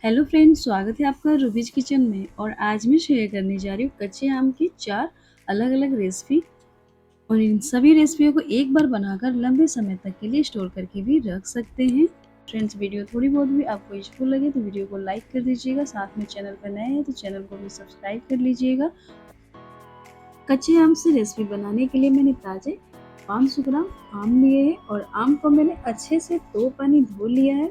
Hello friends, स्वागत है आपका रूबीज किचन में। और आज मैं शेयर करने जा रही हूँ कच्चे आम की 4 अलग-अलग रेसिपी। और इन सभी रेसिपियों को एक बार बनाकर लंबे समय तक के लिए स्टोर करके भी रख सकते हैं। फ्रेंड्स, वीडियो थोड़ी बहुत भी आपको यूजफुल लगे तो वीडियो को लाइक कर दीजिएगा। साथ में चैनल पर नए हैं तो चैनल को भी सब्सक्राइब कर लीजिएगा। कच्चे आम से रेसिपी बनाने के लिए मैंने ताजे 500 ग्राम आम लिए हैं और आम को मैंने अच्छे से 2 पानी धो लिया है।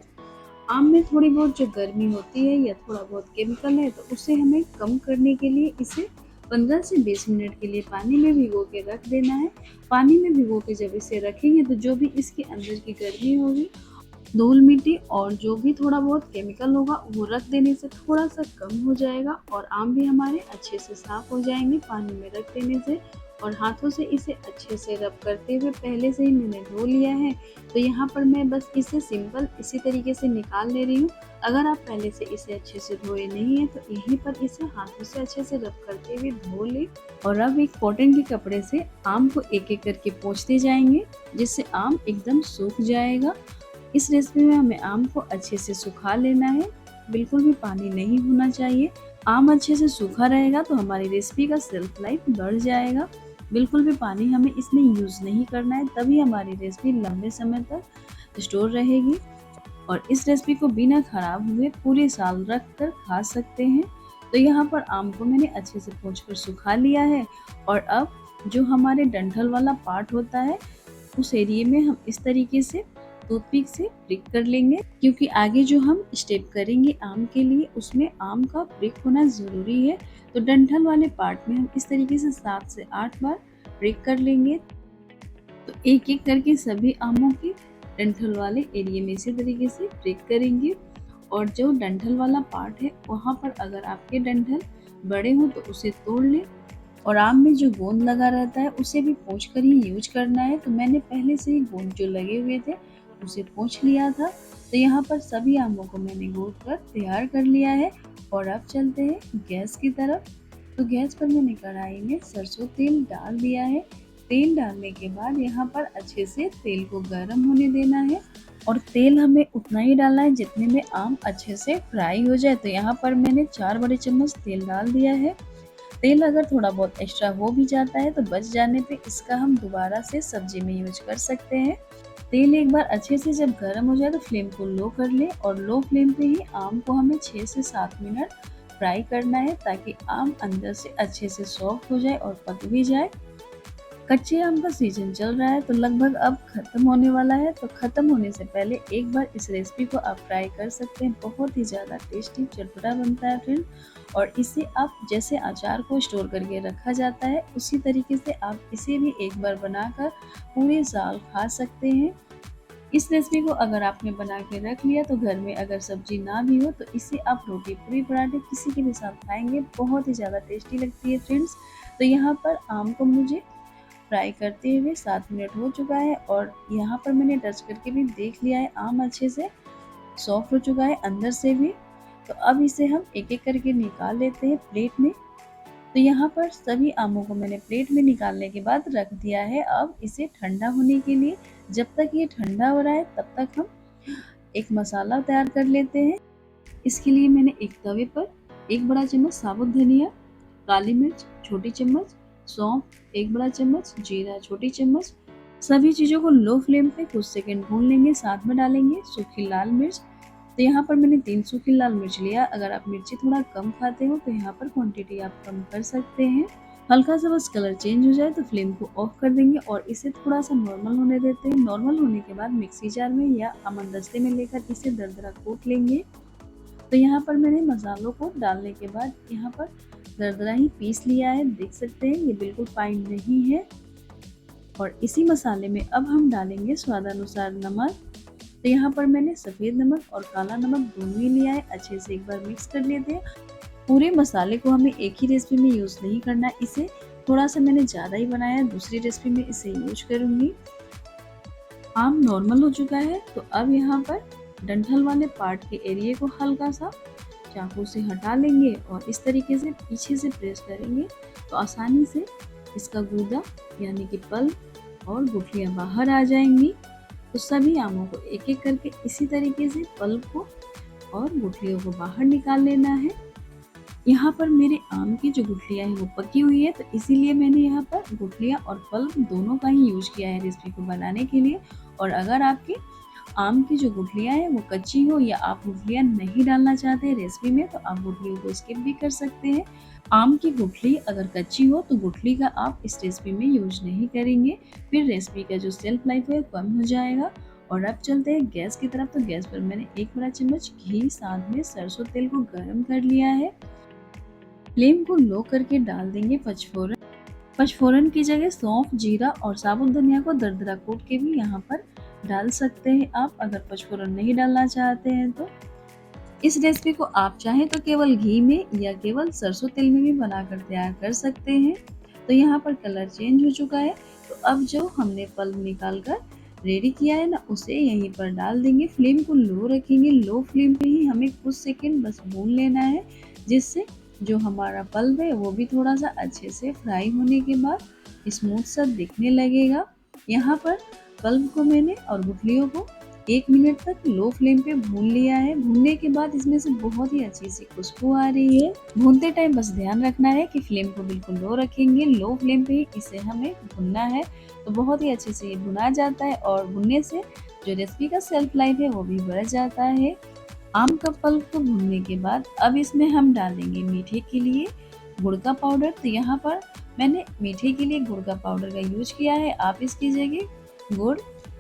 आम में थोड़ी बहुत जो गर्मी होती है या थोड़ा बहुत केमिकल है तो उसे हमें कम करने के लिए इसे 15 से 20 मिनट के लिए पानी में भिगो के रख देना है। पानी में भिगो के जब इसे रखेंगे तो जो भी इसके अंदर की गर्मी होगी, धूल मिट्टी और जो भी थोड़ा बहुत केमिकल होगा वो रख देने से थोड़ा सा कम हो जाएगा और आम भी हमारे अच्छे से साफ हो जाएंगे पानी में रख देने से। और हाथों से इसे अच्छे से रब करते हुए पहले से ही मैंने धो लिया है, तो यहाँ पर मैं बस इसे सिंपल इसी तरीके से निकाल ले रही हूँ। अगर आप पहले से इसे अच्छे से धोए नहीं है तो यहीं पर इसे हाथों से अच्छे से रब करते हुए धो ले। और अब एक कॉटन के कपड़े से आम को एक एक करके पोंछते जाएंगे, जिससे आम एकदम सूख जाएगा। इस रेसिपी में हमें आम को अच्छे से सुखा लेना है, बिल्कुल भी पानी नहीं होना चाहिए। आम अच्छे से सूखा रहेगा तो हमारी रेसिपी का सेल्फ लाइफ बढ़ जाएगा। बिल्कुल भी पानी हमें इसमें यूज़ नहीं करना है, तभी हमारी रेसिपी लंबे समय तक स्टोर रहेगी। और इस रेसिपी को बिना खराब हुए पूरे साल रख कर खा सकते हैं। तो यहाँ पर आम को मैंने अच्छे से पोंछ कर सुखा लिया है। और अब जो हमारे डंठल वाला पार्ट होता है उस एरिया में हम इस तरीके से टूथपिक से प्रिक कर लेंगे, क्योंकि आगे जो हम स्टेप करेंगे आम के लिए उसमें आम का प्रिक होना ज़रूरी है। तो डंठल वाले पार्ट में हम इस तरीके से 7 से 8 बार प्रिक कर लेंगे। तो एक एक करके सभी आमों के डंठल वाले एरिया में इसी तरीके से प्रिक करेंगे। और जो डंठल वाला पार्ट है वहाँ पर अगर आपके डंठल बड़े हों तो उसे तोड़ लें। और आम में जो गोंद लगा रहता है उसे भी पोंछ कर ही यूज करना है। तो मैंने पहले से ही गोंद जो लगे हुए थे उसे पोंछ लिया था। तो यहाँ पर सभी आमों को मैंने गोद कर तैयार कर लिया है। और अब चलते हैं गैस की तरफ। तो गैस पर मैंने कढ़ाई में सरसों तेल डाल दिया है। तेल डालने के बाद यहाँ पर अच्छे से तेल को गर्म होने देना है। और तेल हमें उतना ही डालना है जितने में आम अच्छे से फ्राई हो जाए। तो यहाँ पर मैंने 4 बड़े चम्मच तेल डाल दिया है। तेल अगर थोड़ा बहुत एक्स्ट्रा हो भी जाता है तो बच जाने पे इसका हम दोबारा से सब्जी में यूज कर सकते हैं। तेल एक बार अच्छे से जब गर्म हो जाए तो फ्लेम को लो कर ले और लो फ्लेम पे ही आम को हमें 6 से 7 मिनट फ्राई करना है, ताकि आम अंदर से अच्छे से सॉफ्ट हो जाए और पक भी जाए। कच्चे आम का सीजन चल रहा है तो लगभग अब खत्म होने वाला है। तो खत्म होने से पहले एक बार इस रेसिपी को आप ट्राई कर सकते हैं। बहुत ही ज़्यादा टेस्टी चटपटा बनता है फ्रेंड। और इसे आप जैसे अचार को स्टोर करके रखा जाता है उसी तरीके से आप इसे भी एक बार बनाकर पूरे साल खा सकते हैं। इस रेसिपी को अगर आपने बना के रख लिया तो घर में अगर सब्जी ना भी हो तो इसे आप रोटी पूरी पराठे किसी के भी साथ खाएंगे, बहुत ही ज़्यादा टेस्टी लगती है फ्रेंड्स। तो यहाँ पर आम को मुझे फ्राई करते हुए 7 मिनट हो चुका है और यहाँ पर मैंने टच करके भी देख लिया है आम अच्छे से सॉफ्ट हो चुका है अंदर से भी। तो अब इसे हम एक एक करके निकाल लेते हैं प्लेट में। तो यहाँ पर सभी आमों को मैंने प्लेट में निकालने के बाद रख दिया है। अब इसे ठंडा होने के लिए, जब तक ये ठंडा हो रहा है तब तक हम एक मसाला तैयार कर लेते हैं। इसके लिए मैंने एक तवे पर 1 बड़ा चम्मच साबुत धनिया, काली मिर्च छोटी चम्मच, सौंफ 1 बड़ा चम्मच, जीरा छोटी चम्मच, सभी चीज़ों को लो फ्लेम पे कुछ सेकंड भून लेंगे। साथ में डालेंगे सूखी लाल मिर्च। तो यहाँ पर मैंने 3 सूखी लाल मिर्च लिया। अगर आप मिर्ची थोड़ा कम खाते हो तो यहाँ पर क्वांटिटी आप कम कर सकते हैं। हल्का सा बस कलर चेंज हो जाए तो फ्लेम को ऑफ कर देंगे और इसे थोड़ा सा नॉर्मल होने देते हैं। नॉर्मल होने के बाद मिक्सी जार में या अमनदस्ते में लेकर इसे दरदरा कूट लेंगे। तो यहाँ पर मैंने मसालों को डालने के बाद यहाँ पर दरदरा ही पीस लिया है, देख सकते हैं ये बिल्कुल फाइन नहीं है। और इसी मसाले में अब हम डालेंगे स्वादानुसार नमक। तो यहाँ पर मैंने सफ़ेद नमक और काला नमक दोनों ही लिया है, अच्छे से एक बार मिक्स कर लेते हैं। पूरे मसाले को हमें एक ही रेसिपी में यूज़ नहीं करना है, इसे थोड़ा सा मैंने ज़्यादा ही बनाया है, दूसरी रेसिपी में इसे यूज करूँगी। आम नॉर्मल हो चुका है तो अब यहाँ पर डंठल वाले पार्ट के एरिया को हल्का सा चाकू से हटा लेंगे और इस तरीके से पीछे से प्रेस करेंगे तो आसानी से इसका गूदा यानी कि पल्प और गुठलियाँ बाहर आ जाएंगी। तो सभी आमों को एक एक करके इसी तरीके से पल्प को और गुठलियों को बाहर निकाल लेना है। यहाँ पर मेरे आम की जो गुठलियाँ हैं वो पकी हुई है, तो इसीलिए मैंने यहाँ पर गुठलियाँ और पल्प दोनों का ही यूज़ किया है रेसिपी को बनाने के लिए। और अगर आपकी आम की जो गुठलियाँ हैं वो कच्ची हो या आप गुठलियाँ नहीं डालना चाहते हैं रेसिपी में, तो आप गुठलियों को स्किप भी कर सकते हैं। आम की गुठली अगर कच्ची हो तो गुठली का आप इस रेसिपी में यूज़ नहीं करेंगे, फिर रेसिपी का जो शेल्फ लाइफ है कम हो जाएगा। और अब चलते हैं गैस की तरफ। तो गैस पर मैंने 1 बड़ा चम्मच घी साथ में सरसों तेल को गर्म कर लिया है। फ्लेम को लो करके डाल देंगे पचफोरन। पचफोरन की जगह सौंफ, जीरा और साबुत धनिया को दरदरा कूट के भी यहाँ पर डाल सकते हैं आप, अगर पचफोरन नहीं डालना चाहते हैं तो। इस रेसिपी को आप चाहें तो केवल घी में या केवल सरसों तेल में भी बनाकर तैयार कर सकते हैं। तो यहाँ पर कलर चेंज हो चुका है, तो अब जो हमने पल्प निकाल कर रेडी किया है ना, उसे यहीं पर डाल देंगे। फ्लेम को लो रखेंगे, लो फ्लेम पे ही हमें कुछ सेकंड बस भून लेना है, जिससे जो हमारा पल्प है वो भी थोड़ा सा अच्छे से फ्राई होने के बाद स्मूथ सा दिखने लगेगा। यहाँ पर पल्प को मैंने और गुठलियों को 1 मिनट तक लो फ्लेम पे भून लिया है। भूनने के बाद इसमें से बहुत ही अच्छी सी खुशबू आ रही है। भूनते टाइम बस ध्यान रखना है कि फ्लेम को बिल्कुल लो रखेंगे, लो फ्लेम पे ही इसे हमें भुनना है। तो बहुत ही अच्छे से ये भुना जाता है और भुनने से जो रेसिपी का शेल्फ लाइफ है वो भी बढ़ जाता है। आम का पल्प को भूनने के बाद अब इसमें हम डालेंगे मीठे के लिए गुड़ का पाउडर। तो यहाँ पर मैंने मीठे के लिए गुड़ का पाउडर का यूज किया है, आप इसकी जगह गुड़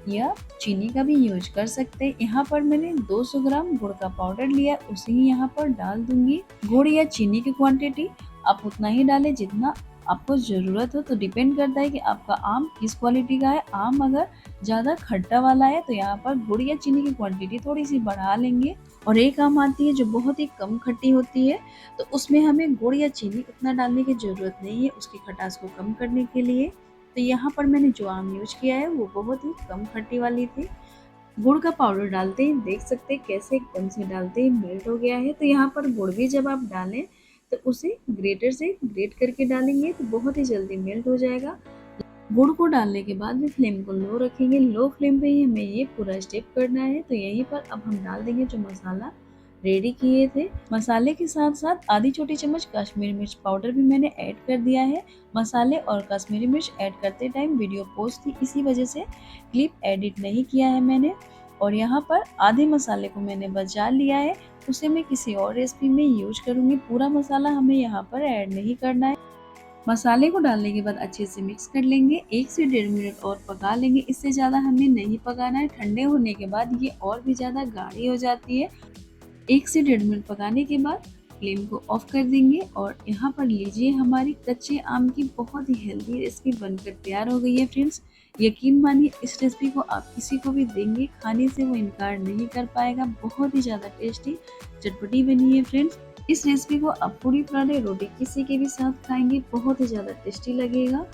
या चीनी का भी यूज कर सकते हैं। यहाँ पर मैंने 200 ग्राम गुड़ का पाउडर लिया, उसे ही यहाँ पर डाल दूंगी। गुड़ या चीनी की क्वांटिटी आप उतना ही डालें जितना आपको ज़रूरत हो। तो डिपेंड करता है कि आपका आम किस क्वालिटी का है। आम अगर ज़्यादा खट्टा वाला है तो यहाँ पर गुड़ या चीनी की क्वांटिटी थोड़ी सी बढ़ा लेंगे। और एक आम आती है जो बहुत ही कम खट्टी होती है, तो उसमें हमें गुड़ या चीनी उतना डालने की ज़रूरत नहीं है उसकी खटास को कम करने के लिए। तो यहाँ पर मैंने जो आम यूज किया है वो बहुत ही कम खट्टी वाली थी। गुड़ का पाउडर डालते ही देख सकते हैं कैसे एकदम से डालते ही मेल्ट हो गया है। तो यहाँ पर गुड़ भी जब आप डालें तो उसे ग्रेटर से ग्रेट करके डालेंगे तो बहुत ही जल्दी मेल्ट हो जाएगा। गुड़ को डालने के बाद भी फ्लेम को लो रखेंगे, लो फ्लेम पे ही हमें ये पूरा स्टेप करना है। तो यहीं पर अब हम डाल देंगे जो मसाला रेडी किए थे। मसाले के साथ साथ आधी छोटी चम्मच कश्मीरी मिर्च पाउडर भी मैंने ऐड कर दिया है। मसाले और कश्मीरी मिर्च ऐड करते टाइम वीडियो पोस्ट थी, इसी वजह से क्लिप एडिट नहीं किया है मैंने। और यहाँ पर आधे मसाले को मैंने बचा लिया है, उसे मैं किसी और रेसिपी में यूज करूँगी। पूरा मसाला हमें यहाँ पर ऐड नहीं करना है। मसाले को डालने के बाद अच्छे से मिक्स कर लेंगे, 1 से 1.5 मिनट और पका लेंगे। इससे ज़्यादा हमें नहीं पकाना है, ठंडे होने के बाद ये और भी ज़्यादा गाढ़ी हो जाती है। 1 से 1.5 मिनट पकाने के बाद फ्लेम को ऑफ कर देंगे। और यहाँ पर लीजिए हमारी कच्चे आम की बहुत ही हेल्दी रेसिपी बनकर तैयार हो गई है फ्रेंड्स। यकीन मानिए इस रेसिपी को आप किसी को भी देंगे, खाने से वो इनकार नहीं कर पाएगा। बहुत ही ज़्यादा टेस्टी चटपटी बनी है फ्रेंड्स। इस रेसिपी को आप पूरी पराठे रोटी किसी के भी साथ खाएंगे, बहुत ही ज़्यादा टेस्टी लगेगा।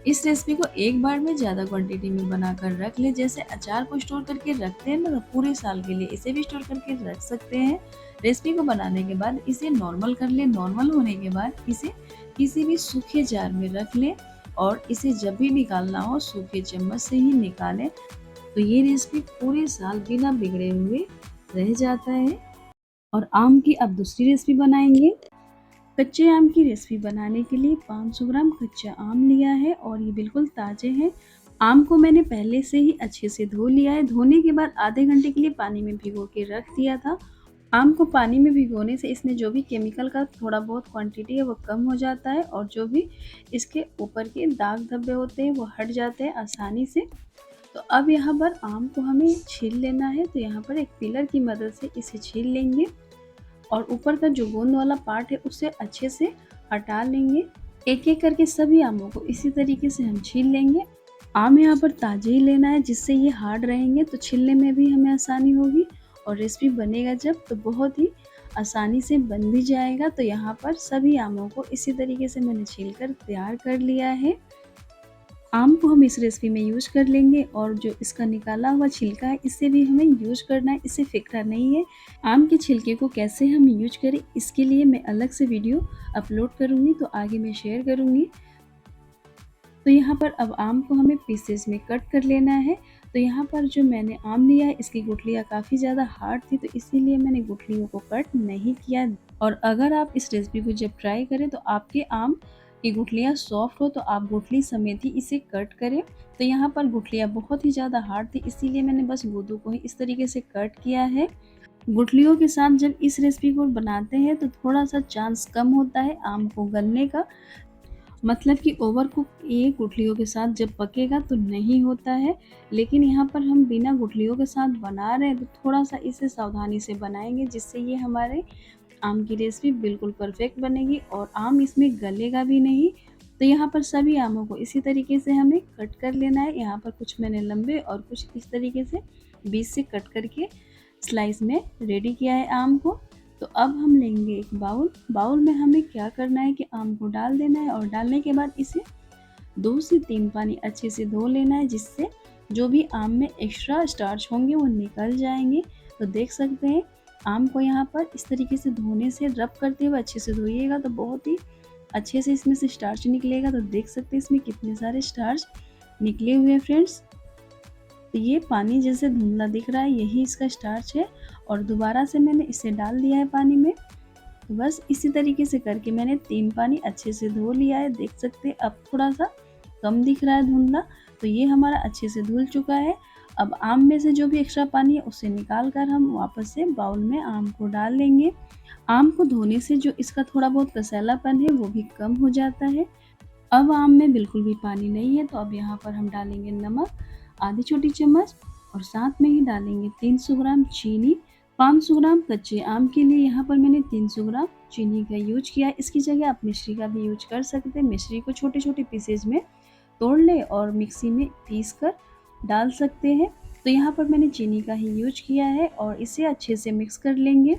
इस रेसिपी को एक बार में ज़्यादा क्वांटिटी में बनाकर रख ले, जैसे अचार को स्टोर करके रखते हैं ना, तो पूरे साल के लिए इसे भी स्टोर करके रख सकते हैं। रेसिपी को बनाने के बाद इसे नॉर्मल कर ले, नॉर्मल होने के बाद इसे किसी भी सूखे जार में रख ले और इसे जब भी निकालना हो सूखे चम्मच से ही निकालें। तो ये रेसिपी पूरे साल बिना बिगड़े हुए रह जाता है। और आम की अब दूसरी रेसिपी बनाएंगे। कच्चे आम की रेसिपी बनाने के लिए 500 ग्राम कच्चा आम लिया है और ये बिल्कुल ताज़े हैं। आम को मैंने पहले से ही अच्छे से धो लिया है। धोने के बाद आधे घंटे के लिए पानी में भिगो के रख दिया था। आम को पानी में भिगोने से इसमें जो भी केमिकल का थोड़ा बहुत क्वांटिटी है वो कम हो जाता है और जो भी इसके ऊपर के दाग धब्बे होते हैं वो हट जाते हैं आसानी से। तो अब यहाँ पर आम को हमें छील लेना है। तो यहाँ पर एक पिलर की मदद से इसे छील लेंगे और ऊपर का जो गोंद वाला पार्ट है उसे अच्छे से हटा लेंगे। एक एक करके सभी आमों को इसी तरीके से हम छील लेंगे। आम यहाँ पर ताजे ही लेना है जिससे ये हार्ड रहेंगे, तो छीलने में भी हमें आसानी होगी और रेसिपी बनेगा जब तो बहुत ही आसानी से बन भी जाएगा। तो यहाँ पर सभी आमों को इसी तरीके से मैंने छील कर तैयार कर लिया है। आम को हम इस रेसिपी में यूज कर लेंगे और जो इसका निकाला हुआ छिलका है इसे भी हमें यूज करना है, इसे फेंकना नहीं है। आम के छिलके को कैसे हम यूज करें इसके लिए मैं अलग से वीडियो अपलोड करूँगी, तो आगे मैं शेयर करूँगी। तो यहाँ पर अब आम को हमें पीसेस में कट कर लेना है। तो यहाँ पर जो मैंने आम लिया है इसकी गुठलियाँ काफ़ी ज़्यादा हार्ड थी, तो इसीलिए मैंने गुठलियों को कट नहीं किया। और अगर आप इस रेसिपी को जब ट्राई करें तो आपके आम की गुठलियाँ सॉफ्ट हो तो आप गुठली समेत ही इसे कट करें। तो यहाँ पर गुठलियाँ बहुत ही ज़्यादा हार्ड थी, इसीलिए मैंने बस गूदों को ही इस तरीके से कट किया है। गुठलियों के साथ जब इस रेसिपी को बनाते हैं तो थोड़ा-सा चांस कम होता है आम को गलने का, मतलब कि ओवरकुक ये गुठलियों के साथ जब पकेगा तो नहीं होता है। लेकिन यहाँ पर हम बिना गुठलियों के साथ बना रहे हैं तो थोड़ा-सा इसे सावधानी से बनाएँगे, जिससे ये हमारे आम की रेसिपी बिल्कुल परफेक्ट बनेगी और आम इसमें गलेगा भी नहीं। तो यहाँ पर सभी आमों को इसी तरीके से हमें कट कर लेना है। यहाँ पर कुछ मैंने लंबे और कुछ इस तरीके से बीच से कट करके स्लाइस में रेडी किया है आम को। तो अब हम लेंगे एक बाउल। बाउल में हमें क्या करना है कि आम को डाल देना है और डालने के बाद इसे 2 से 3 पानी अच्छे से धो लेना है, जिससे जो भी आम में एक्स्ट्रा स्टार्च होंगे वो निकल जाएँगे। तो देख सकते हैं आम को यहाँ पर इस तरीके से धोने से रब करते हुए अच्छे से धोइएगा तो बहुत ही अच्छे से इसमें से स्टार्च निकलेगा। तो देख सकते हैं इसमें कितने सारे स्टार्च निकले हुए हैं फ्रेंड्स। तो ये पानी जैसे धुंधला दिख रहा है यही इसका स्टार्च है और दोबारा से मैंने इसे डाल दिया है पानी में। तो बस इसी तरीके से करके मैंने 3 पानी अच्छे से धो लिया है। देख सकते हैं अब थोड़ा-सा कम दिख रहा है धुंधला, तो ये हमारा अच्छे से धुल चुका है। अब आम में से जो भी एक्स्ट्रा पानी है उसे निकाल कर हम वापस से बाउल में आम को डाल लेंगे। आम को धोने से जो इसका थोड़ा बहुत कसैलापन है वो भी कम हो जाता है। अब आम में बिल्कुल भी पानी नहीं है, तो अब यहाँ पर हम डालेंगे नमक आधी छोटी चम्मच और साथ में ही डालेंगे 300 ग्राम चीनी। 500 ग्राम कच्चे आम के लिए यहाँ पर मैंने 300 ग्राम चीनी का यूज किया है। इसकी जगह आप मिश्री का भी यूज कर सकते हैं। मिश्री को छोटे-छोटे पीसेज में तोड़ लें और मिक्सी में पीस कर डाल सकते हैं। तो यहाँ पर मैंने चीनी का ही यूज किया है और इसे अच्छे से मिक्स कर लेंगे।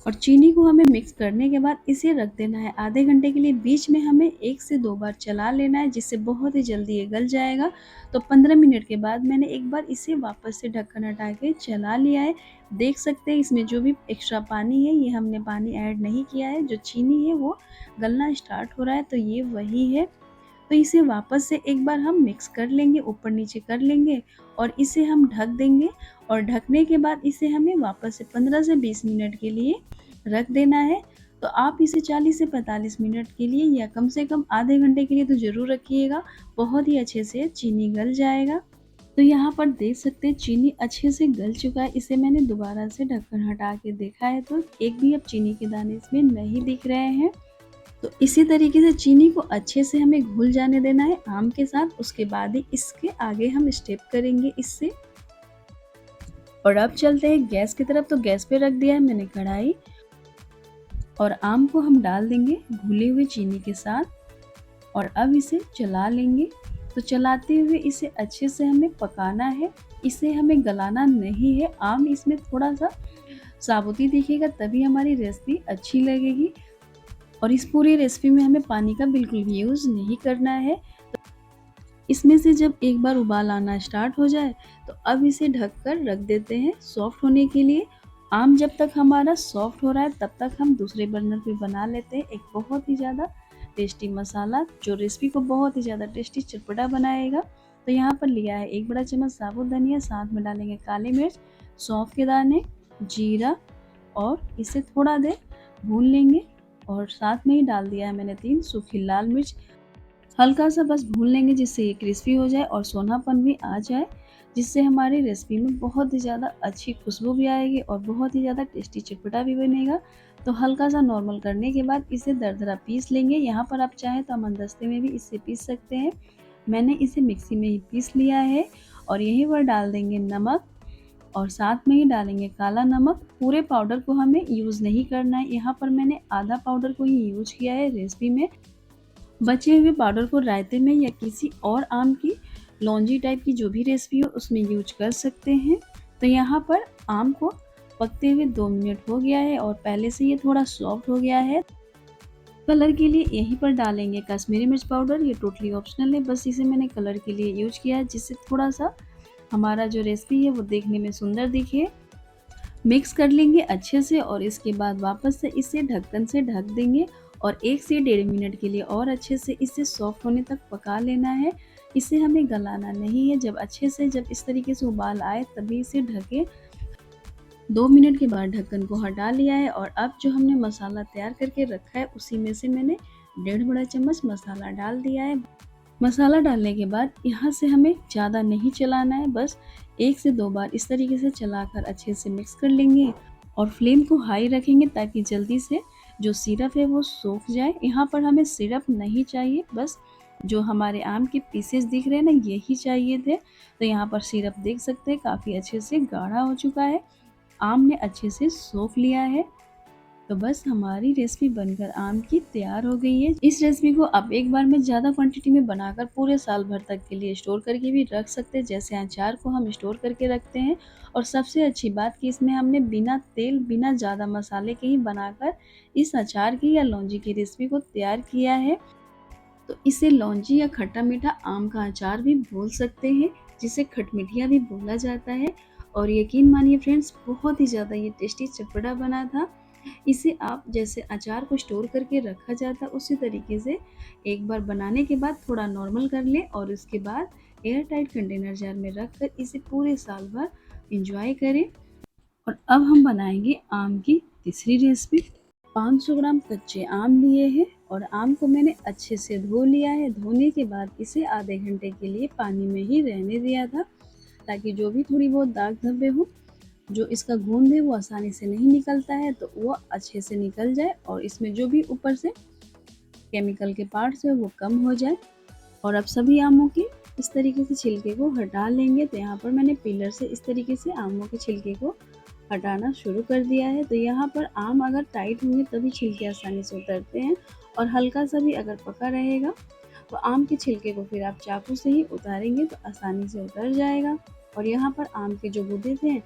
और चीनी को हमें मिक्स करने के बाद इसे रख देना है आधे घंटे के लिए। बीच में हमें 1 से 2 बार चला लेना है, जिससे बहुत ही जल्दी ये गल जाएगा। तो 15 मिनट के बाद मैंने एक बार इसे वापस से ढक्कन हटा के चला लिया है। देख सकते हैं इसमें जो भी एक्स्ट्रा पानी है ये हमने पानी ऐड नहीं किया है। जो चीनी है वो गलना स्टार्ट हो रहा है, तो ये वही है। तो इसे वापस से एक बार हम मिक्स कर लेंगे, ऊपर नीचे कर लेंगे और इसे हम ढक देंगे। और ढकने के बाद इसे हमें वापस से 15 से 20 मिनट के लिए रख देना है। तो आप इसे 40 से 45 मिनट के लिए या कम से कम आधे घंटे के लिए तो ज़रूर रखिएगा, बहुत ही अच्छे से चीनी गल जाएगा। तो यहाँ पर देख सकते हैं चीनी अच्छे से गल चुका है। इसे मैंने दोबारा से ढक्कन हटा के देखा है तो एक भी अब चीनी के दाने इसमें नहीं दिख रहे हैं। तो इसी तरीके से चीनी को अच्छे से हमें घुल जाने देना है आम के साथ, उसके बाद ही इसके आगे हम स्टेप करेंगे इससे। और अब चलते हैं गैस की तरफ। तो गैस पे रख दिया है मैंने कढ़ाई और आम को हम डाल देंगे घुली हुई चीनी के साथ और अब इसे चला लेंगे। तो चलाते हुए इसे अच्छे से हमें पकाना है, इसे हमें गलाना नहीं है। आम इसमें थोड़ा सा साबुती दिखेगा तभी हमारी रेसिपी अच्छी लगेगी। और इस पूरी रेसिपी में हमें पानी का बिल्कुल भी यूज़ नहीं करना है। इसमें से जब एक बार उबाल आना स्टार्ट हो जाए तो अब इसे ढक कर रख देते हैं सॉफ्ट होने के लिए। आम जब तक हमारा सॉफ्ट हो रहा है तब तक हम दूसरे बर्नर पे बना लेते हैं एक बहुत ही ज़्यादा टेस्टी मसाला, जो रेसिपी को बहुत ही ज़्यादा टेस्टी चटपटा बनाएगा। तो यहाँ पर लिया है 1 बड़ा चम्मच साबुत धनिया, साथ में डालेंगे काली मिर्च, सौंफ के दाने, जीरा और इसे थोड़ा देर भून लेंगे। और साथ में ही डाल दिया है मैंने 3 सूखी लाल मिर्च। हल्का सा बस भून लेंगे जिससे ये क्रिस्पी हो जाए और सोनापन भी आ जाए, जिससे हमारी रेसिपी में बहुत ही ज़्यादा अच्छी खुशबू भी आएगी और बहुत ही ज़्यादा टेस्टी चटपटा भी बनेगा। तो हल्का सा नॉर्मल करने के बाद इसे दरदरा पीस लेंगे। यहाँ पर आप चाहें तो अमनदस्ते में भी इसे पीस सकते हैं। मैंने इसे मिक्सी में ही पीस लिया है और यहीं पर डाल देंगे नमक और साथ में ही डालेंगे काला नमक। पूरे पाउडर को हमें यूज़ नहीं करना है, यहाँ पर मैंने आधा पाउडर को ही यूज किया है रेसिपी में। बचे हुए पाउडर को रायते में या किसी और आम की लौंजी टाइप की जो भी रेसिपी हो उसमें यूज कर सकते हैं। तो यहाँ पर आम को पकते हुए 2 मिनट हो गया है और पहले से ये थोड़ा सॉफ्ट हो गया है। कलर के लिए यहीं पर डालेंगे कश्मीरी मिर्च पाउडर, ये टोटली ऑप्शनल है, बस इसे मैंने कलर के लिए यूज किया है जिससे थोड़ा सा हमारा जो रेसिपी है वो देखने में सुंदर दिखे। मिक्स कर लेंगे अच्छे से और इसके बाद वापस से इसे ढक्कन से ढक देंगे और 1 से 1.5 मिनट के लिए और अच्छे से इसे सॉफ्ट होने तक पका लेना है। इसे हमें गलाना नहीं है। जब इस तरीके से उबाल आए तभी इसे ढके। 2 मिनट के बाद ढक्कन को हटा लिया है और अब जो हमने मसाला तैयार करके रखा है उसी में से मैंने 1.5 बड़ा चम्मच मसाला डाल दिया है। मसाला डालने के बाद यहाँ से हमें ज़्यादा नहीं चलाना है, बस 1 से 2 बार इस तरीके से चलाकर अच्छे से मिक्स कर लेंगे और फ्लेम को हाई रखेंगे ताकि जल्दी से जो सिरप है वो सूख जाए। यहाँ पर हमें सिरप नहीं चाहिए, बस जो हमारे आम के पीसेस दिख रहे हैं ना, यही चाहिए थे। तो यहाँ पर सिरप देख सकते हैं काफ़ी अच्छे से गाढ़ा हो चुका है, आम ने अच्छे से सोख लिया है। तो बस हमारी रेसिपी बनकर आम की तैयार हो गई है। इस रेसिपी को आप एक बार में ज़्यादा क्वांटिटी में बनाकर पूरे साल भर तक के लिए स्टोर करके भी रख सकते हैं, जैसे अचार को हम स्टोर करके रखते हैं। और सबसे अच्छी बात कि इसमें हमने बिना तेल, बिना ज़्यादा मसाले के ही बनाकर इस अचार की या लौंजी की रेसिपी को तैयार किया है। तो इसे लौंजी या खट्टा मीठा आम का अचार भी बोल सकते हैं, जिसे खटमिठिया भी बोला जाता है। और यकीन मानिए फ्रेंड्स, बहुत ही ज़्यादा ये टेस्टी चटपटा बना था। इसे आप जैसे अचार को स्टोर करके रखा जाता है उसी तरीके से एक बार बनाने के बाद थोड़ा नॉर्मल कर लें और उसके बाद एयर टाइट कंटेनर जार में रख कर इसे पूरे साल भर इंजॉय करें। और अब हम बनाएंगे आम की तीसरी रेसिपी। 500 ग्राम कच्चे आम लिए हैं और आम को मैंने अच्छे से धो लिया है। धोने के बाद इसे आधे घंटे के लिए पानी में ही रहने दिया था, ताकि जो भी थोड़ी बहुत दाग धब्बे हो, जो इसका गोंद है वो आसानी से नहीं निकलता है, तो वो अच्छे से निकल जाए और इसमें जो भी ऊपर से केमिकल के पार्ट्स है वो कम हो जाए। और अब सभी आमों के इस तरीके से छिलके को हटा लेंगे। तो यहाँ पर मैंने पीलर से इस तरीके से आमों के छिलके को हटाना शुरू कर दिया है। तो यहाँ पर आम अगर टाइट होंगे तभी छिलके आसानी से उतरते हैं, और हल्का सा भी अगर पका रहेगा तो आम के छिलके को फिर आप चाकू से ही उतारेंगे तो आसानी से उतर जाएगा। और यहाँ पर आम के जो गूदे थे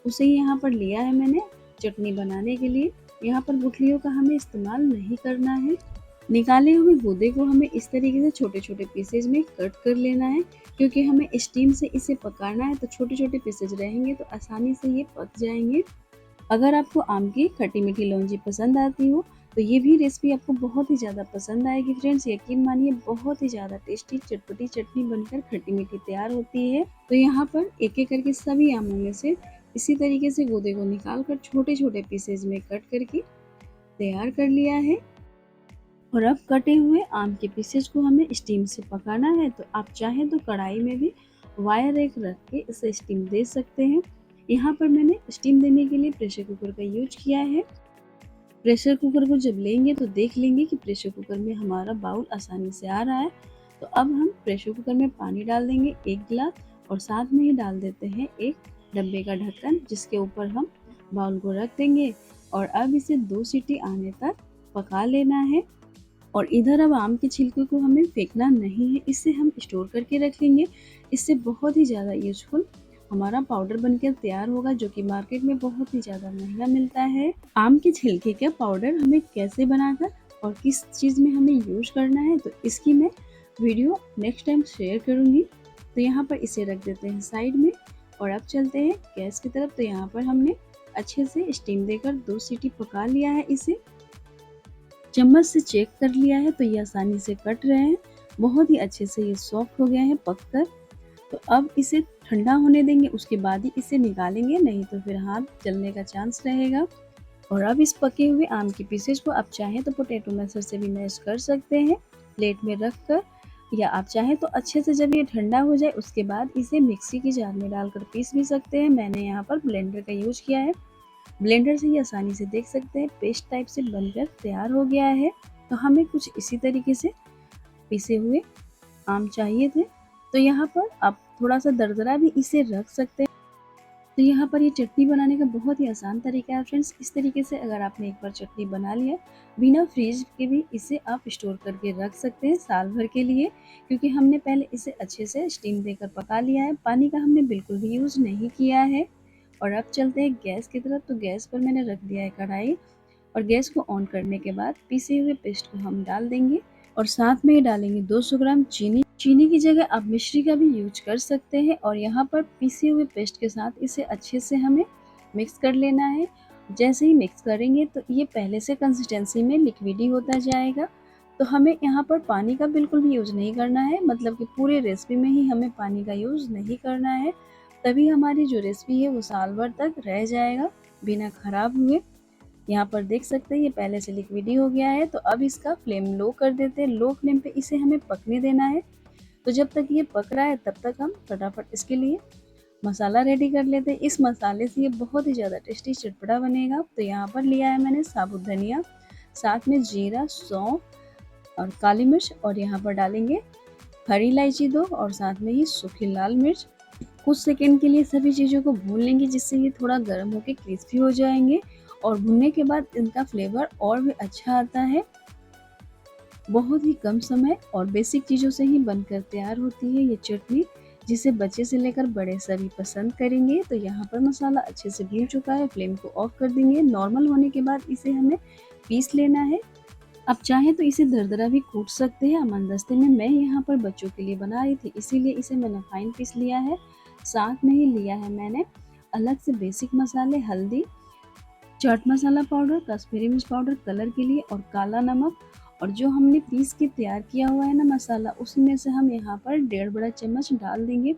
उसे ही यहाँ पर लिया है मैंने चटनी बनाने के लिए। यहाँ पर गुठलियों का हमें इस्तेमाल नहीं करना है। निकाले हुए गूदे को हमें इस तरीके से छोटे छोटे पीसेज में कट कर लेना है, क्योंकि हमें स्टीम से इसे पकाना है। तो छोटे छोटे पीसेज रहेंगे तो आसानी से ये पक जाएंगे। अगर आपको आम की खट्टी मीठी लौंजी पसंद आती हो तो ये भी रेसिपी आपको बहुत ही ज़्यादा पसंद आएगी फ्रेंड्स। यकीन मानिए बहुत ही ज़्यादा टेस्टी चटपटी चटनी बनकर खट्टी मीठी तैयार होती है। तो यहाँ पर एक एक करके सभी आमों में से इसी तरीके से गूदे को निकाल कर छोटे छोटे पीसेज में कट करके तैयार कर लिया है। और अब कटे हुए आम के पीसेज को हमें स्टीम से पकाना है। तो आप चाहें तो कढ़ाई में भी वायर एक रख के इसे स्टीम दे सकते हैं। यहाँ पर मैंने स्टीम देने के लिए प्रेशर कुकर का यूज किया है। प्रेशर कुकर को जब लेंगे तो देख लेंगे कि प्रेशर कुकर में हमारा बाउल आसानी से आ रहा है। तो अब हम प्रेशर कुकर में पानी डाल देंगे 1 गिलास, और साथ में ही डाल देते हैं एक डब्बे का ढक्कन, जिसके ऊपर हम बाउल को रख देंगे। और अब इसे 2 सीटी आने तक पका लेना है। और इधर अब आम के छिलके को हमें फेंकना नहीं है, इसे हम स्टोर करके रखेंगे। इससे बहुत ही ज़्यादा यूजफुल हमारा पाउडर बनकर तैयार होगा, जो कि मार्केट में बहुत ही ज़्यादा महंगा मिलता है। आम के छिलके का पाउडर हमें कैसे बनाकर और किस चीज़ में हमें यूज करना है, तो इसकी मैं वीडियो नेक्स्ट टाइम शेयर करूँगी। तो यहाँ पर इसे रख देते हैं साइड में और अब चलते हैं गैस की तरफ। तो यहाँ पर हमने अच्छे से स्टीम देकर 2 सीटी पका लिया है। इसे चम्मच से चेक कर लिया है तो ये आसानी से कट रहे हैं, बहुत ही अच्छे से ये सॉफ्ट हो गया है पककर। तो अब इसे ठंडा होने देंगे, उसके बाद ही इसे निकालेंगे, नहीं तो फिर हाथ जलने का चांस रहेगा। और अब इस पके हुए आम के पीसेज को आप चाहें तो पोटैटो मैशर से भी मैश कर सकते हैं प्लेट में रख कर, या आप चाहें तो अच्छे से जब ये ठंडा हो जाए उसके बाद इसे मिक्सी की जार में डालकर पीस भी सकते हैं। मैंने यहाँ पर ब्लेंडर का यूज किया है। ब्लेंडर से ही आसानी से देख सकते हैं पेस्ट टाइप से बनकर तैयार हो गया है। तो हमें कुछ इसी तरीके से पिसे हुए आम चाहिए थे। तो यहाँ पर आप थोड़ा सा दरदरा भी इसे रख सकते हैं। तो यहाँ पर ये चटनी बनाने का बहुत ही आसान तरीका है फ्रेंड्स। इस तरीके से अगर आपने एक बार चटनी बना लिया, बिना फ्रीज के भी इसे आप स्टोर करके रख सकते हैं साल भर के लिए, क्योंकि हमने पहले इसे अच्छे से स्टीम देकर पका लिया है। पानी का हमने बिल्कुल भी यूज़ नहीं किया है। और अब चलते हैं गैस की तरफ। तो गैस पर मैंने रख दिया है कढ़ाई, और गैस को ऑन करने के बाद पिसे हुए पेस्ट को हम डाल देंगे और साथ में ही डालेंगे 200 ग्राम चीनी। चीनी की जगह आप मिश्री का भी यूज कर सकते हैं। और यहाँ पर पिसे हुए पेस्ट के साथ इसे अच्छे से हमें मिक्स कर लेना है। जैसे ही मिक्स करेंगे तो ये पहले से कंसिस्टेंसी में लिक्विडी होता जाएगा। तो हमें यहाँ पर पानी का बिल्कुल भी यूज़ नहीं करना है, मतलब कि पूरे रेसिपी में ही हमें पानी का यूज़ नहीं करना है। तभी हमारी जो रेसिपी है वो साल भर तक रह जाएगा बिना ख़राब हुए। यहाँ पर देख सकते हैं ये पहले से लिक्विडी हो गया है, तो अब इसका फ्लेम लो कर देते हैं। लो फ्लेम पे इसे हमें पकने देना है। तो जब तक ये पक रहा है तब तक हम फटाफट इसके लिए मसाला रेडी कर लेते हैं। इस मसाले से ये बहुत ही ज़्यादा टेस्टी चटपटा बनेगा। तो यहाँ पर लिया है मैंने साबुत धनिया, साथ में जीरा, सौंफ और काली मिर्च, और यहाँ पर डालेंगे हरी इलायची 2 और साथ में ही सूखी लाल मिर्च। कुछ सेकंड के लिए सभी चीज़ों को भून लेंगे, जिससे ये थोड़ा गर्म होकर क्रिस्पी हो जाएंगे, और भुनने के बाद इनका फ्लेवर और भी अच्छा आता है। बहुत ही कम समय और बेसिक चीज़ों से ही बनकर तैयार होती है ये चटनी, जिसे बच्चे से लेकर बड़े सभी पसंद करेंगे। तो यहाँ पर मसाला अच्छे से भून चुका है, फ्लेम को ऑफ कर देंगे। नॉर्मल होने के बाद इसे हमें पीस लेना है। आप चाहें तो इसे दरदरा भी कूट सकते हैं अमंदस्ते में। मैं यहाँ पर बच्चों के लिए बना रही थी, इसीलिए इसे मैंने फाइन पीस लिया है। साथ में ही लिया है मैंने अलग से बेसिक मसाले, हल्दी, चाट मसाला पाउडर, कश्मीरी मिर्च पाउडर कलर के लिए, और काला नमक। और जो हमने पीस के तैयार किया हुआ है ना मसाला, उसमें से हम यहाँ पर 1.5 बड़ा चम्मच डाल देंगे।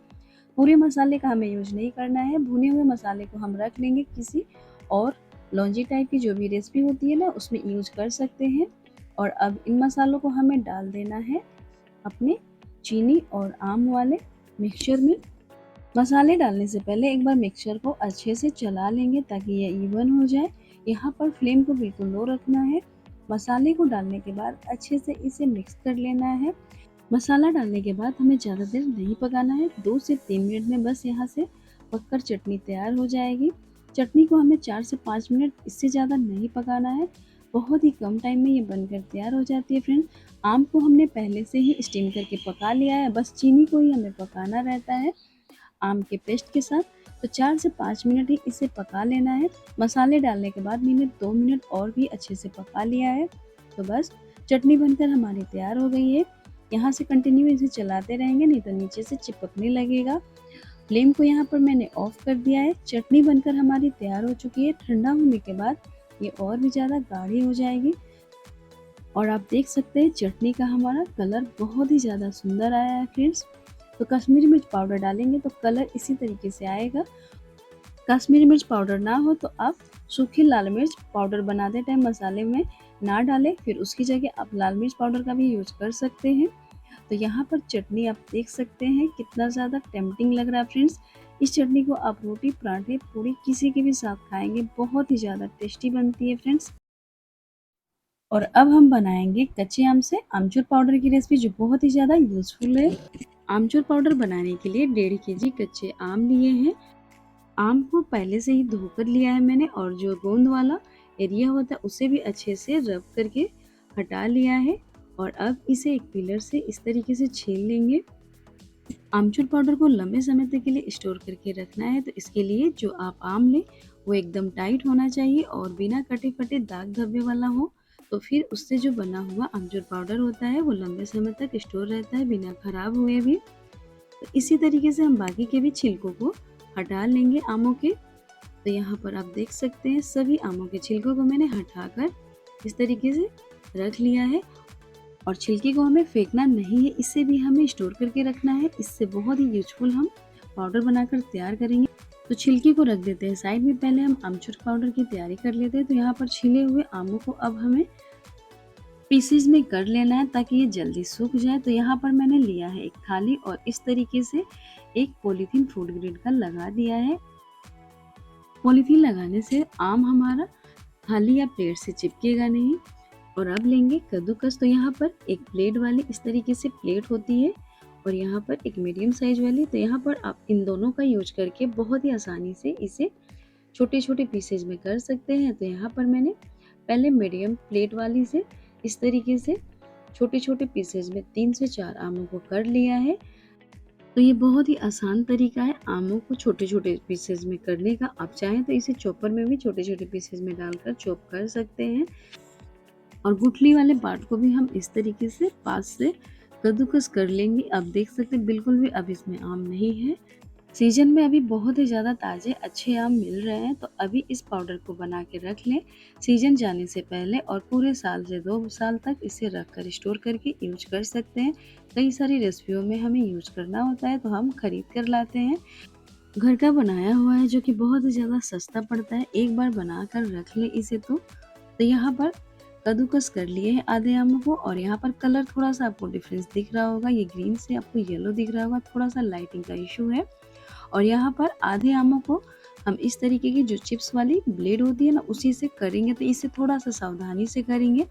पूरे मसाले का हमें यूज नहीं करना है। भुने हुए मसाले को हम रख लेंगे किसी और लौंजी टाइप की जो भी रेसिपी होती है ना उसमें यूज कर सकते हैं। और अब इन मसालों को हमें डाल देना है अपने चीनी और आम वाले मिक्सचर में। मसाले डालने से पहले एक बार मिक्सचर को अच्छे से चला लेंगे ताकि ये इवन हो जाए। यहाँ पर फ्लेम को बिल्कुल लो रखना है। मसाले को डालने के बाद अच्छे से इसे मिक्स कर लेना है। मसाला डालने के बाद हमें ज़्यादा देर नहीं पकाना है, 2 से 3 मिनट में बस यहाँ से पककर चटनी तैयार हो जाएगी। चटनी को हमें 4 से 5 मिनट, इससे ज़्यादा नहीं पकाना है। बहुत ही कम टाइम में ये बनकर तैयार हो जाती है फ्रेंड। आम को हमने पहले से ही स्टीम करके पका लिया है, बस चीनी को ही हमें पकाना रहता है आम के पेस्ट के साथ। तो 4 से 5 मिनट ही इसे पका लेना है। मसाले डालने के बाद मैंने 2 मिनट और भी अच्छे से पका लिया है। तो बस चटनी बनकर हमारी तैयार हो गई है। यहाँ से कंटिन्यू इसे चलाते रहेंगे, नहीं तो नीचे से चिपकने लगेगा। फ्लेम को यहाँ पर मैंने ऑफ कर दिया है। चटनी बनकर हमारी तैयार हो चुकी है। ठंडा होने के बाद ये और भी ज़्यादा गाढ़ी हो जाएगी। और आप देख सकते हैं चटनी का हमारा कलर बहुत ही ज़्यादा सुंदर आया है फ्रेंड्स। तो कश्मीरी मिर्च पाउडर डालेंगे तो कलर इसी तरीके से आएगा। कश्मीरी मिर्च पाउडर ना हो तो आप सूखी लाल मिर्च पाउडर बनाते टाइम मसाले में ना डालें, फिर उसकी जगह आप लाल मिर्च पाउडर का भी यूज कर सकते हैं। तो यहाँ पर चटनी आप देख सकते हैं कितना ज़्यादा टेम्पटिंग लग रहा है फ्रेंड्स। इस चटनी को आप रोटी, पराठे, पूरी किसी के भी साथ खाएंगे, बहुत ही ज़्यादा टेस्टी बनती है फ्रेंड्स। और अब हम बनाएंगे कच्चे आम से आमचूर पाउडर की रेसिपी, जो बहुत ही ज़्यादा यूजफुल है। आमचूर पाउडर बनाने के लिए 1.5 केजी कच्चे आम लिए हैं। आम को पहले से ही धोकर लिया है मैंने, और जो गोंद वाला एरिया होता है उसे भी अच्छे से रब करके हटा लिया है। और अब इसे एक पीलर से इस तरीके से छील लेंगे। आमचूर पाउडर को लंबे समय तक के लिए स्टोर करके रखना है, तो इसके लिए जो आप आम लें वो एकदम टाइट होना चाहिए और बिना कटे फटे दाग धब्बे वाला हो। तो फिर उससे जो बना हुआ आमचूर पाउडर होता है वो लंबे समय तक स्टोर रहता है बिना खराब हुए भी। तो इसी तरीके से हम बाकी के भी छिलकों को हटा लेंगे आमों के। तो यहाँ पर आप देख सकते हैं सभी आमों के छिलकों को मैंने हटाकर इस तरीके से रख लिया है। और छिलके को हमें फेंकना नहीं है, इसे भी हमें स्टोर करके रखना है। इससे बहुत ही यूजफुल हम पाउडर बनाकर तैयार करेंगे। तो छिलके को रख देते हैं साइड में। पहले हम आमचूर पाउडर की तैयारी कर लेते हैं। तो यहाँ पर छिले हुए आमों को अब हमें पीसेज में कर लेना है ताकि ये जल्दी सूख जाए। तो यहाँ पर मैंने लिया है एक थाली और इस तरीके से एक पॉलीथीन फूड ग्रेड का लगा दिया है। पॉलीथीन लगाने से आम हमारा थाली या प्लेट से चिपकेगा नहीं। और अब लेंगे कद्दूकस। तो यहाँ पर एक प्लेट वाली इस तरीके से प्लेट होती है और यहाँ पर एक मीडियम साइज वाली। तो यहाँ पर आप इन दोनों का यूज करके बहुत ही आसानी से इसे छोटे छोटे पीसेज में कर सकते हैं। तो यहाँ पर मैंने पहले मीडियम प्लेट वाली से इस तरीके से छोटे छोटे पीसेज में 3 से 4 आमों को कर लिया है। तो ये बहुत ही आसान तरीका है आमों को छोटे छोटे पीसेज में करने का। आप चाहें तो इसे चॉपर में भी छोटे छोटे पीसेज में डालकर चॉप कर सकते हैं। और गुठली वाले पार्ट को भी हम इस तरीके से पास से कद्दूकस कर लेंगे। आप देख सकते हैं बिल्कुल भी अब इसमें आम नहीं है। सीजन में अभी बहुत ही ज़्यादा ताज़े अच्छे आम मिल रहे हैं, तो अभी इस पाउडर को बना के रख लें सीजन जाने से पहले, और पूरे साल से 2 साल तक इसे रख कर स्टोर करके यूज कर सकते हैं। कई सारी रेसिपियों में हमें यूज करना होता है तो हम खरीद कर लाते हैं। घर का बनाया हुआ है जो कि बहुत ही ज़्यादा सस्ता पड़ता है। एक बार बना कर रख ले इसे तो यहाँ पर कद्दूकस कर लिए हैं आधे आमों को, और यहाँ पर कलर थोड़ा सा आपको डिफरेंस दिख रहा होगा, ये ग्रीन से आपको येलो दिख रहा होगा, थोड़ा सा लाइटिंग का इशू है। और यहाँ पर आधे आमों को हम इस तरीके की जो चिप्स वाली ब्लेड होती है ना, उसी से करेंगे, तो इसे थोड़ा सा सावधानी से करेंगे।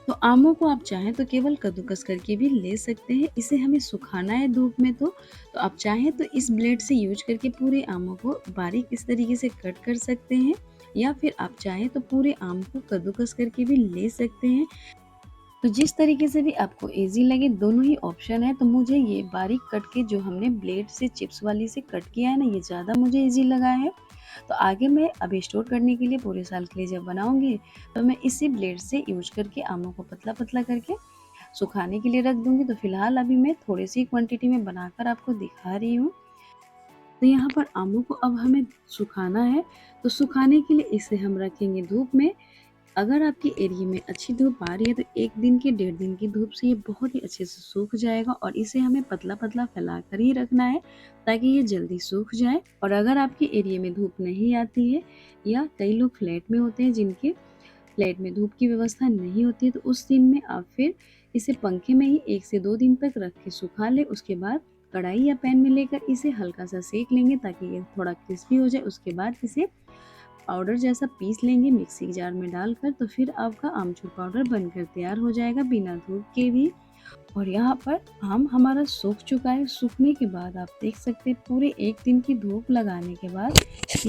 तो आमों को आप चाहें तो केवल कद्दूकस करके भी ले सकते हैं। इसे हमें सुखाना है धूप में, तो आप चाहें तो इस ब्लेड से यूज करके पूरे आमों को बारीक इस तरीके से कट कर सकते हैं, या फिर आप चाहें तो पूरे आम को कद्दूकस करके भी ले सकते हैं। तो जिस तरीके से भी आपको ईज़ी लगे, दोनों ही ऑप्शन है। तो मुझे ये बारीक कट के जो हमने ब्लेड से चिप्स वाली से कट किया है ना, ये ज़्यादा मुझे ईज़ी लगा है। तो आगे मैं अभी स्टोर करने के लिए पूरे साल के लिए जब बनाऊँगी, तो मैं इसी ब्लेड से यूज़ करके आमों को पतला-पतला करके सुखाने के लिए रख दूँगी। तो फिलहाल अभी मैं थोड़ी-सी क्वांटिटी में बनाकर आपको दिखा रही हूँ। तो यहाँ पर आमों को अब हमें सुखाना है, तो सुखाने के लिए इसे हम रखेंगे धूप में। अगर आपके एरिया में अच्छी धूप आ रही है तो 1 दिन की 1.5 दिन की धूप से ये बहुत ही अच्छे से सूख जाएगा, और इसे हमें पतला-पतला फैला कर ही रखना है ताकि ये जल्दी सूख जाए। और अगर आपके एरिया में धूप नहीं आती है, या कई लोग फ्लैट में होते हैं जिनके फ्लैट में धूप की व्यवस्था नहीं होती है, तो उस दिन में आप फिर इसे पंखे में ही 1 से 2 दिन तक रख के सुखा लें। उसके बाद कढ़ाई या पैन में लेकर इसे हल्का सा सेक लेंगे ताकि ये थोड़ा क्रिस्पी हो जाए। उसके बाद इसे पाउडर जैसा पीस लेंगे मिक्सी जार में डालकर, तो फिर आपका आमचूर पाउडर बनकर तैयार हो जाएगा बिना धूप के भी। और यहाँ पर आम हमारा सूख चुका है। सूखने के बाद आप देख सकते हैं पूरे 1 दिन की धूप लगाने के बाद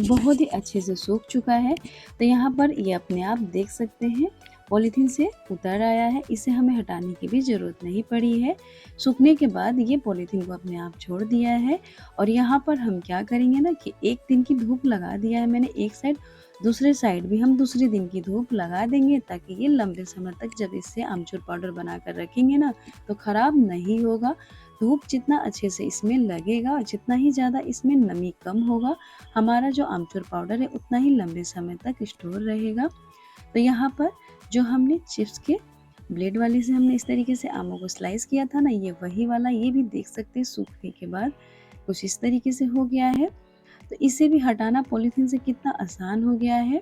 बहुत ही अच्छे से सूख चुका है। तो यहाँ पर ये अपने आप देख सकते हैं पॉलीथीन से उतर आया है, इसे हमें हटाने की भी ज़रूरत नहीं पड़ी है। सूखने के बाद ये पॉलीथीन को अपने आप छोड़ दिया है। और यहाँ पर हम क्या करेंगे ना कि 1 दिन की धूप लगा दिया है मैंने एक साइड, दूसरे साइड भी हम दूसरे दिन की धूप लगा देंगे ताकि ये लंबे समय तक जब इससे आमचूर पाउडर बनाकर रखेंगे ना, तो ख़राब नहीं होगा। धूप जितना अच्छे से इसमें लगेगा और जितना ही ज़्यादा इसमें नमी कम होगा, हमारा जो आमचूर पाउडर है उतना ही लंबे समय तक स्टोर रहेगा। तो यहाँ पर जो हमने चिप्स के ब्लेड वाले से हमने इस तरीके से आमों को स्लाइस किया था ना, ये वही वाला, ये भी देख सकते हैं सूखने के बाद कुछ इस तरीके से हो गया है। तो इसे भी हटाना पॉलीथीन से कितना आसान हो गया है।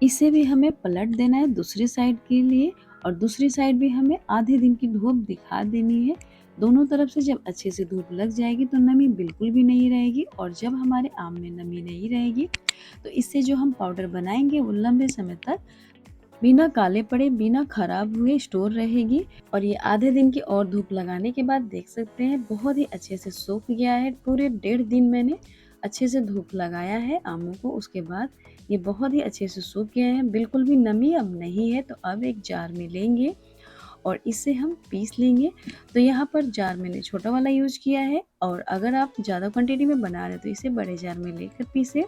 इसे भी हमें पलट देना है दूसरी साइड के लिए, और दूसरी साइड भी हमें आधे दिन की धूप दिखा देनी है। दोनों तरफ से जब अच्छे से धूप लग जाएगी तो नमी बिल्कुल भी नहीं रहेगी, और जब हमारे आम में नमी नहीं रहेगी तो इससे जो हम पाउडर बनाएंगे वो लंबे समय तक बिना काले पड़े, बिना खराब हुए स्टोर रहेगी। और ये आधे दिन की और धूप लगाने के बाद देख सकते हैं बहुत ही अच्छे से सूख गया है। पूरे 1.5 दिन मैंने अच्छे से धूप लगाया है आमों को, उसके बाद ये बहुत ही अच्छे से सूख गया है, बिल्कुल भी नमी अब नहीं है। तो अब एक जार में लेंगे और इसे हम पीस लेंगे। तो यहाँ पर जार मैंने छोटा वाला यूज किया है, और अगर आप ज़्यादा क्वांटिटी में बना रहे हो तो इसे बड़े जार में लेकर पीसे।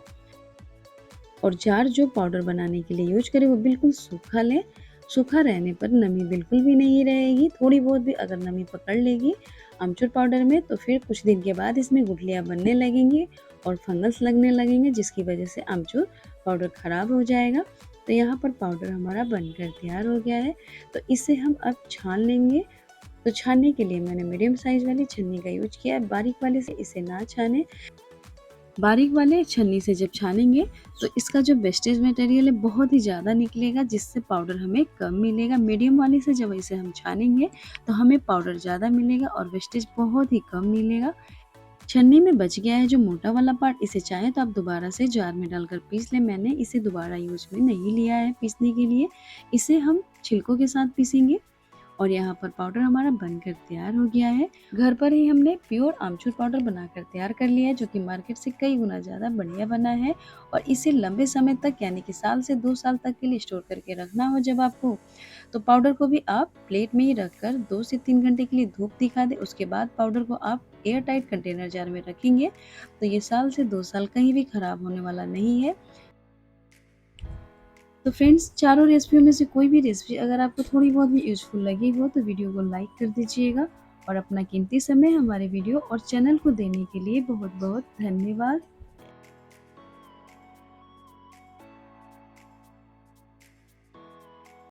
और जार जो पाउडर बनाने के लिए यूज करें वो बिल्कुल सूखा लें। सूखा रहने पर नमी बिल्कुल भी नहीं रहेगी, थोड़ी बहुत भी अगर नमी पकड़ लेगी आमचूर पाउडर में तो फिर कुछ दिन के बाद इसमें गुठलियाँ बनने लगेंगी और फंगस लगने लगेंगे, जिसकी वजह से आमचूर पाउडर ख़राब हो जाएगा। तो यहाँ पर पाउडर हमारा बनकर तैयार हो गया है, तो इसे हम अब छान लेंगे। तो छानने के लिए मैंने मीडियम साइज़ वाली छन्नी का यूज किया है, बारीक वाले से इसे ना छानें। बारीक वाले छन्नी से जब छानेंगे तो इसका जो वेस्टेज मटेरियल है बहुत ही ज़्यादा निकलेगा, जिससे पाउडर हमें कम मिलेगा। मीडियम वाले से जब इसे हम छानेंगे तो हमें पाउडर ज़्यादा मिलेगा और वेस्टेज बहुत ही कम मिलेगा। छन्नी में बच गया है जो मोटा वाला पार्ट, इसे चाहे तो आप दोबारा से जार में डालकर पीस लें। मैंने इसे दोबारा यूज में नहीं लिया है पीसने के लिए, इसे हम छिलकों के साथ पीसेंगे। और यहाँ पर पाउडर हमारा बनकर तैयार हो गया है। घर पर ही हमने प्योर आमचूर पाउडर बनाकर तैयार कर लिया है, जो कि मार्केट से कई गुना ज़्यादा बढ़िया बना है। और इसे लंबे समय तक यानी कि साल से 2 साल तक के लिए स्टोर करके रखना हो जब आपको, तो पाउडर को भी आप प्लेट में ही रखकर 2 से 3 घंटे के लिए धूप दिखा दें। उसके बाद पाउडर को आप एयर टाइट कंटेनर जार में रखेंगे तो ये साल से 2 साल कहीं भी खराब होने वाला नहीं है। तो फ्रेंड्स, चारों रेसिपियों में से कोई भी रेसिपी अगर आपको थोड़ी बहुत भी यूज़फुल लगी हो तो वीडियो को लाइक कर दीजिएगा और अपना कीमती समय हमारे वीडियो और चैनल को देने के लिए बहुत बहुत धन्यवाद।